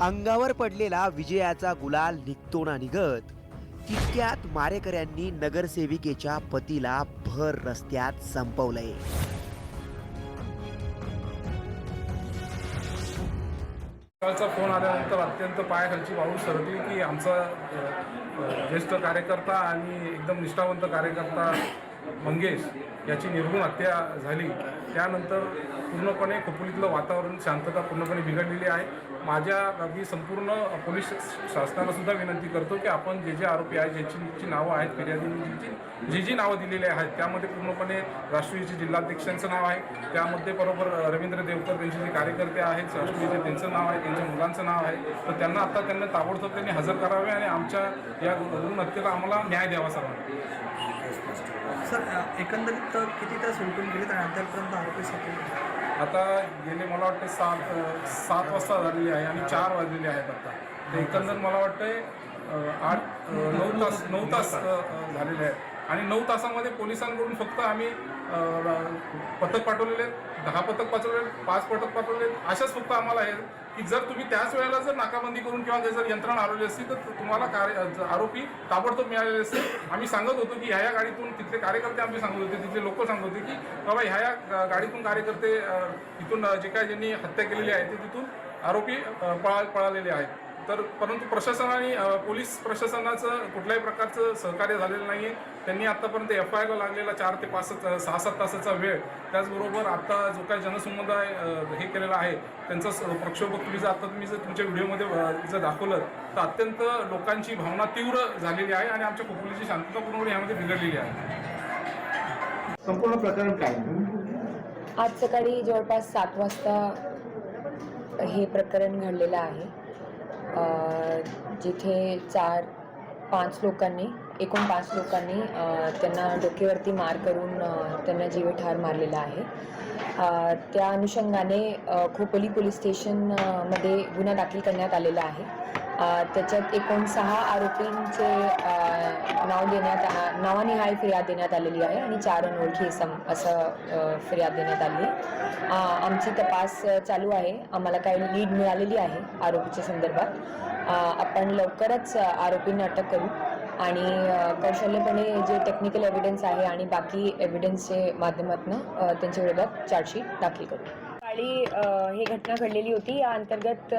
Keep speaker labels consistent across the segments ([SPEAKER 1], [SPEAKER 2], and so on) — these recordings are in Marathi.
[SPEAKER 1] अंगावर पडलेला विजयाचा गुलाल निघतो ना निघत तितक्यात मारेकऱ्यांनी नगरसेविकेच्या पतीला भर रस्त्यात संपवलंय।
[SPEAKER 2] सकाळचा फोन आल्यानंतर अत्यंत पायाखालची पाऊल सरकली की आमचा ज्येष्ठ कार्यकर्ता आणि एकदम निष्ठावंत कार्यकर्ता मंगेश याची निर्घृण हत्या झाली। त्यानंतर पूर्णपणे खोपोलीतलं वातावरण शांतता पूर्णपणे बिघडलेली आहे। मी संपूर्ण पोलीस शासनाला सुद्धा विनंती करतो की आपण जे आरोपी आहेत, ज्याची नावं आहेत, फिर्यादींची जी नावं दिलेली आहेत त्यामध्ये पूर्णपणे राष्ट्रीयचे जिल्हाध्यक्षांचं नाव आहे, त्यामध्ये बरोबर रवींद्र देवकर त्यांचे जे कार्यकर्ते आहेत राष्ट्रीयचे त्यांचं नाव आहे, त्यांच्या मुलांचं नाव आहे, तर त्यांना ताबडतोब त्यांनी हजर करावे आणि आमच्या या गुण हत्येला आम्हाला न्याय द्यावा सर्वांना।
[SPEAKER 3] सर, एकंदरीत किती तास उलटून गेले आणि अद्यापर्यंत आरोपी सापडले?
[SPEAKER 2] आता गेले मला वाटते सात वाजता झालेली आहे आणि 4 वाजलेले आहेत आता। तर एकंदर मला वाटतंय 9 तास झालेले आहेत आणि 9 तासामध्ये पोलिसांकडून फक्त आम्ही पथक पाठवलेले आहेत, 10 पथक पाठवलेले, 5 पथक पाठवले, अशाच फक्त आम्हाला आहे की जर तुम्ही त्याच वेळेला जर नाकाबंदी करून किंवा जर यंत्रणा हरवली असती तर तुम्हाला आरोपी ताबडतोब मिळालेले असते। आम्ही सांगत होतो की ह्या गाडीतून तिथले कार्यकर्ते आमचे सांगत होते, तिथले लोक सांगत होते की बाबा ह्या गाडीतून कार्यकर्ते इथून जे काय ज्यांनी हत्या केलेली आहे ते तिथून आरोपी पळालेले आहेत। तर परंतु प्रशासनाने पोलीस प्रशासनाचं कुठल्याही प्रकारचं सहकार्य झालेलं नाही आहे। त्यांनी आत्तापर्यंत FIR ला लागलेला 4 ते 6-7 तासाचा वेळ, त्याचबरोबर आत्ता जो काही जनसमुदाय हे केलेला आहे त्यांचं प्रक्षोभक तुम्ही जर तुमच्या व्हिडिओमध्ये जर दाखवलं तर अत्यंत लोकांची भावना तीव्र झालेली आहे आणि आमच्या खोपोलीची शांतता पूर्णपणे यामध्ये बिघडलेली आहे।
[SPEAKER 4] संपूर्ण प्रकरण काय?
[SPEAKER 5] आज सकाळी जवळपास 7 वाजता हे प्रकरण घडलेलं आहे, जिथे 5 लोकांनी त्यांना डोक्यावरती मार करून त्यांना जीवे मारलेला आहे। त्या अनुषंगाने खोपोली पोलीस स्टेशनमध्ये गुन्हा दाखल करण्यात आलेला आहे। त्याच्यात एकूण 6 आरोपींचे नावानिहाय फिर्याद देण्यात आलेली आहे आणि 4 अनोळखी असं फिर्याद देण्यात आली आहे। आमची तपास चालू आहे, आम्हाला काही लीड मिळालेली आहे आरोपीच्या संदर्भात। आपण लवकरच आरोपींना अटक करू आणि कौशल्यपणे जे टेक्निकल एव्हिडन्स आहे आणि बाकी एव्हिडन्सचे माध्यमातून त्यांच्या विरोधात चार्जशीट दाखल करू। सकाळी ही घटना घडलेली होती, या अंतर्गत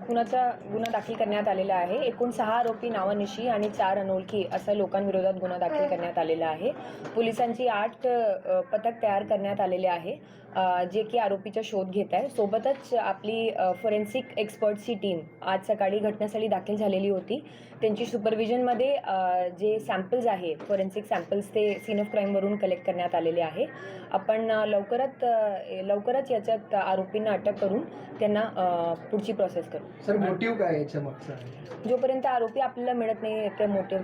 [SPEAKER 5] खुनाचा गुन्हा दाखल करण्यात आलेला आहे। एकूण 6 आरोपी नावानिशी आणि 4 अनोळखी अशा लोकांविरोधात गुन्हा दाखल करण्यात आलेला आहे। पोलिसांची 8 पथक तयार करण्यात आलेले आहे, जे की आरोपीचा शोध घेत आहे। सोबतच आपली फॉरेन्सिक एक्सपर्ट्सची टीम आज सकाळी घटनास्थळी दाखल झालेली होती। त्यांची सुपरविजनमध्ये जे सॅम्पल्स आहे, फॉरेन्सिक सॅम्पल्स, ते सीन ऑफ क्राईमवरून कलेक्ट करण्यात आलेले आहे। आपण लवकरच याच्यात आरोपींना अटक करून त्यांना पुढची प्रोसेस करू।
[SPEAKER 4] सर, मोटिव्ह काय याच्या मागचा?
[SPEAKER 5] जोपर्यंत आरोपी आपल्याला मिळत नाही ते मोटिव्ह